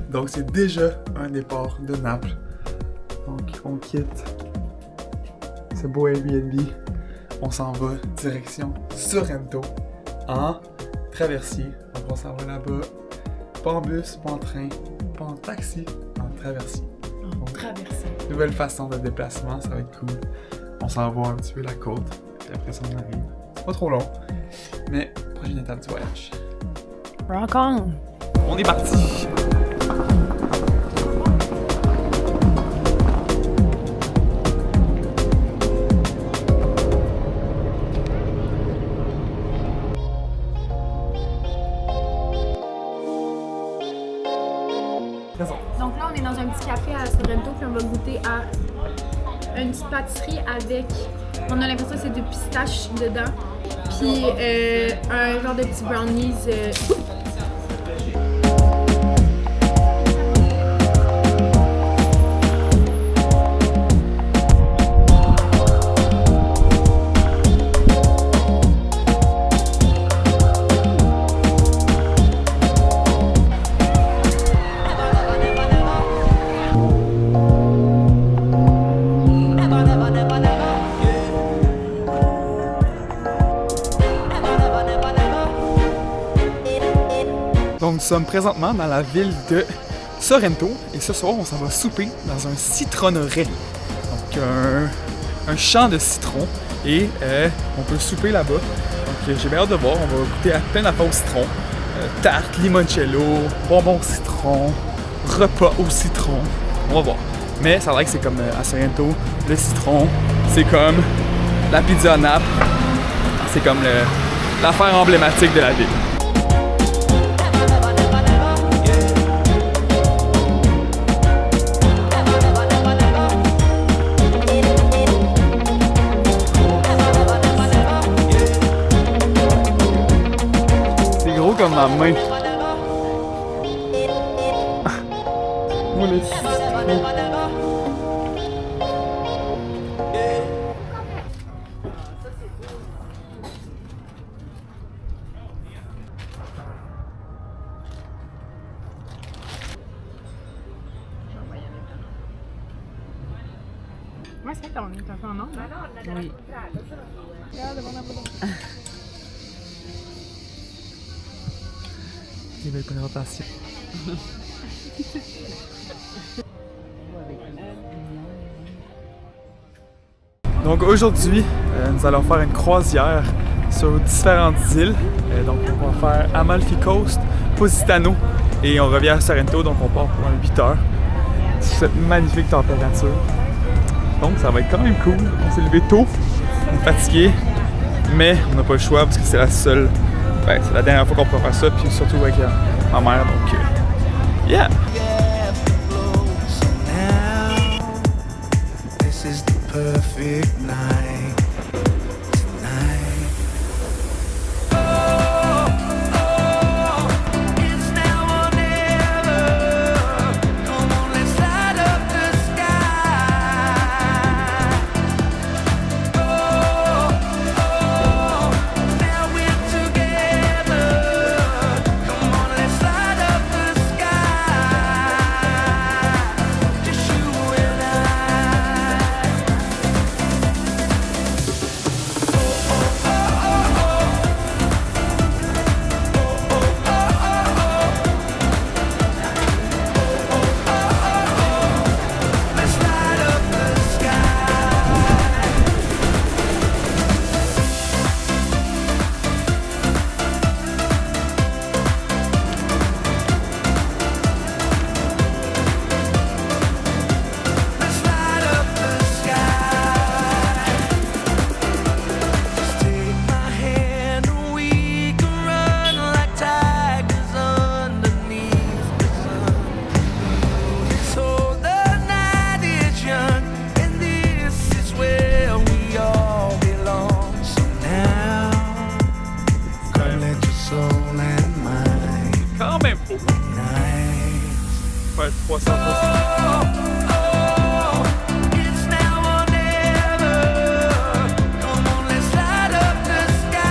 Donc c'est déjà un départ de Naples. Donc on quitte ce beau Airbnb. On s'en va direction Sorrento en traversier. Donc on s'en va là-bas. Pas en bus, pas en train, pas en taxi, en traversier. Donc, Traversée. nouvelle façon de déplacement, ça va être cool. On s'en va un petit peu la côte, puis après ça on arrive. C'est pas trop long, mais prochaine étape du voyage. Rock on! On est parti! Donc là, on est dans un petit café à Sorrento, puis on va goûter à une petite pâtisserie avec, on a l'impression que c'est de pistache dedans, puis un genre de petit brownies. Donc nous sommes présentement dans la ville de Sorrento et ce soir on s'en va souper dans un citronneret. Donc un champ de citron et on peut souper là-bas. Donc j'ai bien hâte de voir, on va goûter à plein d'affaires au citron. Tarte, limoncello, bonbons au citron, repas au citron. On va voir. Mais ça a l'air que c'est comme à Sorrento, le citron, c'est comme la pizza à Naples. C'est comme l'affaire emblématique de la ville. Comme ma main. Oh, le citron. Ouais, c'est vrai qu'on est un peu en ordre. Oui. Des belles présentations. Donc aujourd'hui, nous allons faire une croisière sur différentes îles. Donc on va faire Amalfi Coast, Positano et on revient à Sorrento, donc on part pour 8 heures. Cette magnifique température. Donc ça va être quand même cool. On s'est levé tôt, on est fatigué, mais on n'a pas le choix parce que c'est la seule. Ben, c'est la dernière fois qu'on peut faire ça, puis surtout avec ma mère, donc yeah! This is the perfect night tonight. Oh, it's now or never. Come on, let's light up the sky. Oh, now we're together. Come on, let's light up the sky. Just you and I. Let's light up the sky. Let's light up the sky. Just take my hand and we can run like tigers underneath the sun. So the night is young and this is where we all belong. So now, come let your soul and mind Quand même beau! unite. Ouais, 300%. It's now or never. Come on, let's light up the sky.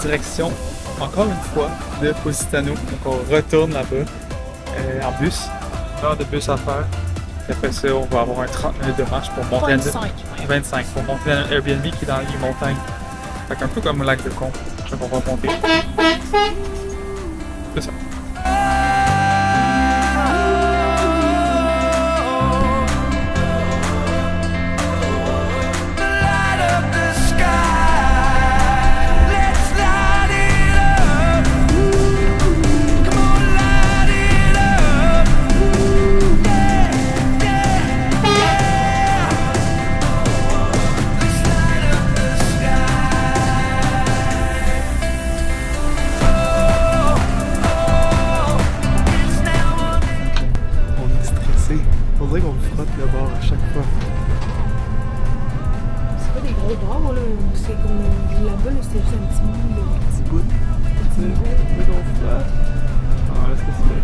direction, encore une fois, de Positano. Donc on retourne là-bas en bus. Une heure de bus à faire. Puis après ça, on va avoir un 30 minutes de marche pour monter 25 pour monter à un Airbnb qui est dans les montagnes. Fait qu'un peu comme le lac de Combe. Donc on va monter. C'est ça. On dirait qu'on frotte le bord à chaque fois. C'est pas des gros bords, là. C'est comme là-bas, là, c'est juste un petit bout. Là. Petit bout. Petit bout qu'on frotte. Ah, là, c'est fait.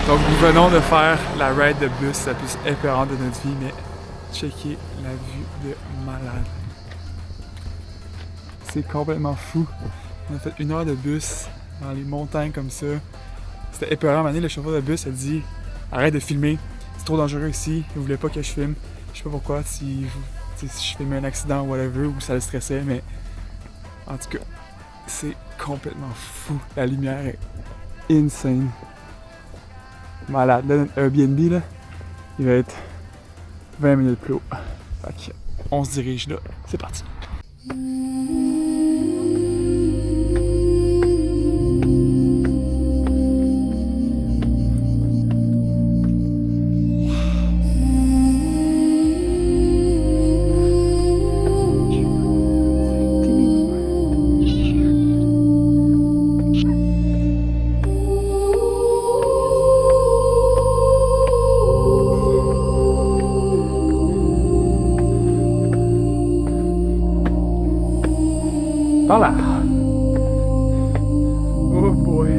Donc, nous venons de faire la ride de bus la plus épeurante de notre vie, mais checkez la vue de malade. C'est complètement fou. On a fait 1 heure de bus dans les montagnes comme ça. C'était épeurant. À un moment donné, le chauffeur de bus a dit « Arrête de filmer, c'est trop dangereux ici, il voulait pas que je filme. » Je sais pas pourquoi, si je filmais un accident ou whatever, ou ça le stressait, mais en tout cas, c'est complètement fou. La lumière est insane. Malade. Là, notre Airbnb, là, il va être 20 minutes plus haut. Fait on se dirige là. C'est parti. Par là. Oh boy.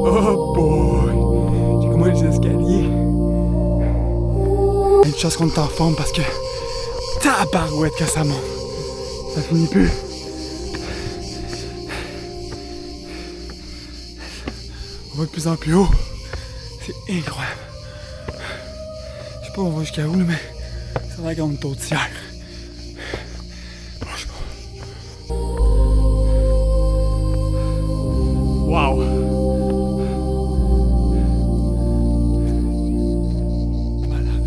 Oh boy. J'ai comment les escaliers. Une chance qu'on est en forme parce que tabarouette que ça monte. Ça finit plus. On va de plus en plus haut. C'est incroyable. Je sais pas où on va jusqu'à où, là, mais ça va comme une tourtière. Wow! Malade.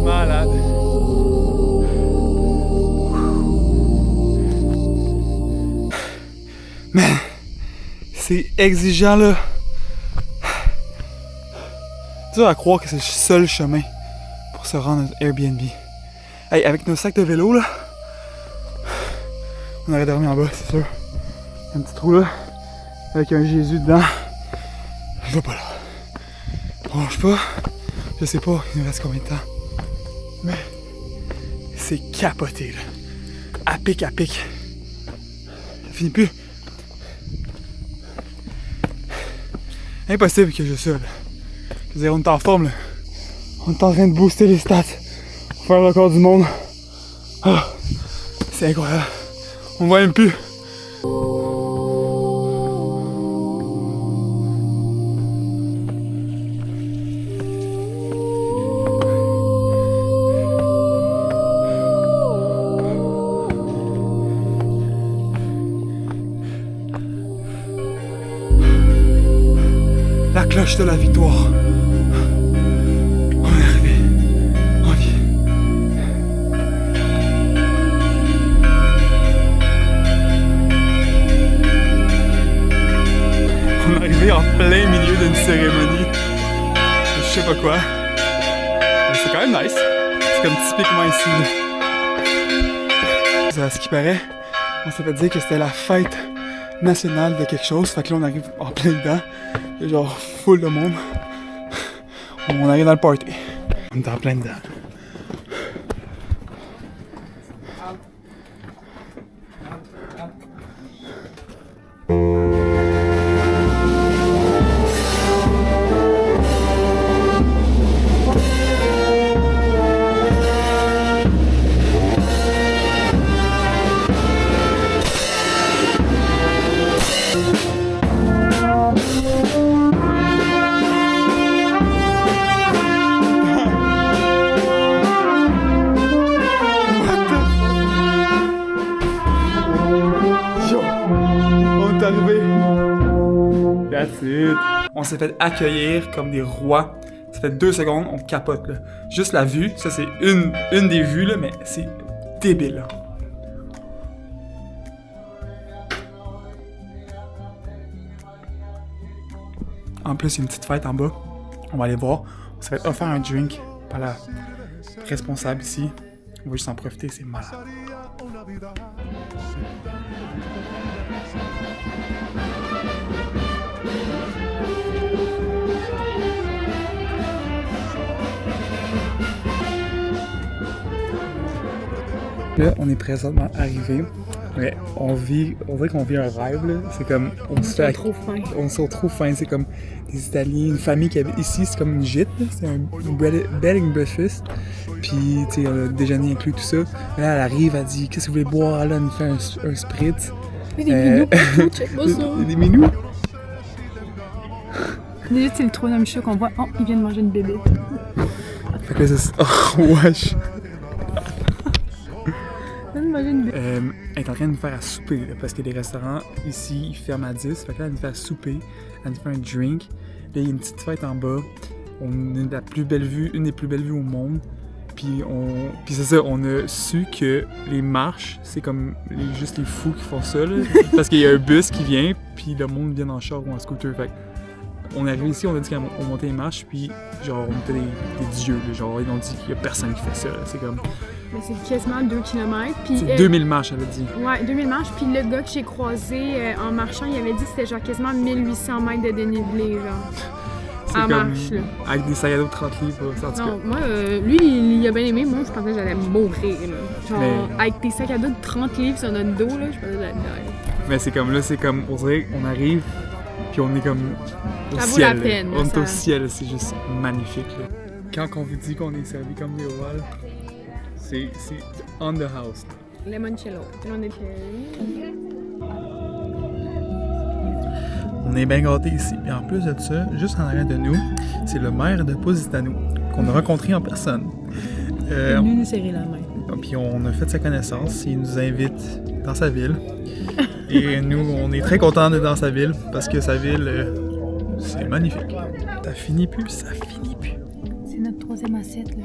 Malade. Man, c'est exigeant là. C'est dur à croire que c'est le seul chemin pour se rendre à notre Airbnb. Hey, avec nos sacs de vélo là, on aurait dormi en bas, c'est sûr. Un petit trou là, avec un Jésus dedans. Je vais pas là. On mange pas. Je sais pas, il nous reste combien de temps. Mais c'est capoté là. À pic à pic. Ça finit plus. Impossible que je ça là. Je veux dire, on est en forme là. On est en train de booster les stats. Pour faire le record du monde. Ah, c'est incroyable. On voit même plus. La cloche de la victoire. On est arrivé. On vient. On est arrivé en plein milieu d'une cérémonie. Je sais pas quoi. Mais c'est quand même nice. C'est comme typiquement ici. À ce qui paraît, on s'est fait dire que c'était la fête nationale de quelque chose. Fait que là, on arrive en plein dedans. Il y a genre full de monde. On arrive dans le party. On est en plein dedans. That's it. On s'est fait accueillir comme des rois. Ça fait 2 secondes, on capote là. Juste la vue, ça c'est une des vues là, mais c'est débile là. En plus, il y a une petite fête en bas. On va aller voir. On s'est fait offrir un drink par la responsable ici. On va juste en profiter, c'est malade. Là, on est présentement arrivé. Ouais, on dirait qu'on vit un rêve, là. C'est comme, on se fait... trop fin. On se retrouve fin, c'est comme des Italiens, une famille qui habite ici, c'est comme une gîte, là. C'est un bed and breakfast. Puis, tu sais, on a déjeuner inclus, tout ça. Là, elle arrive, elle dit, qu'est-ce que vous voulez boire? Là, elle nous fait un spritz. Il y a des minous partout, check-moi ça. Il y a des minous? Déjà, c'est le troisième chat qu'on voit. Oh, il vient de manger une bébé. Fait que là, c'est... Oh, wesh! Elle est en train de nous faire à souper, là, parce que les restaurants ici, ils ferment à 10. Fait que là, elle nous fait à souper, elle nous fait un drink. Là, il y a une petite fête en bas. On a une des plus belles vues au monde. Puis c'est ça, on a su que les marches, c'est comme juste les fous qui font ça, là, parce qu'il y a un bus qui vient, puis le monde vient en char ou en scooter. Fait on est arrivé ici, on a dit qu'on montait les marches, puis genre, on était des dieux, là, genre, ils ont dit qu'il y a personne qui fait ça, là, c'est comme... Mais c'est quasiment 2 km. Puis, c'est 2000 marches, elle a dit. Ouais, 2000 marches, puis le gars que j'ai croisé en marchant, il avait dit que c'était genre quasiment 1800 mètres de dénivelé, genre. C'est en comme marche, là. avec des sacs à dos de 30 livres, en tout cas. Non, moi, lui, il a bien aimé. Moi, je pensais que j'allais mourir, là. Genre, Mais- avec tes sacs à dos de 30 livres sur notre dos, là, je pensais que j'allais mourir. Mais c'est comme là, c'est comme, on dirait qu'on arrive, puis on est comme au Ça vaut ciel. la peine, là. On est ça. au ciel, c'est juste magnifique. Là. Quand on vous dit qu'on est servi comme des rois, là, c'est on the house. Limoncello. Là, on était... On est bien gâtés ici. Et en plus de ça, juste en arrière de nous, c'est le maire de Positano, qu'on a rencontré en personne. Il est venu nous serrer la main. Puis on a fait sa connaissance, il nous invite dans sa ville. Et nous, on est très contents d'être dans sa ville, parce que sa ville, c'est magnifique. Ça finit plus, ça finit plus. C'est notre troisième assiette, là.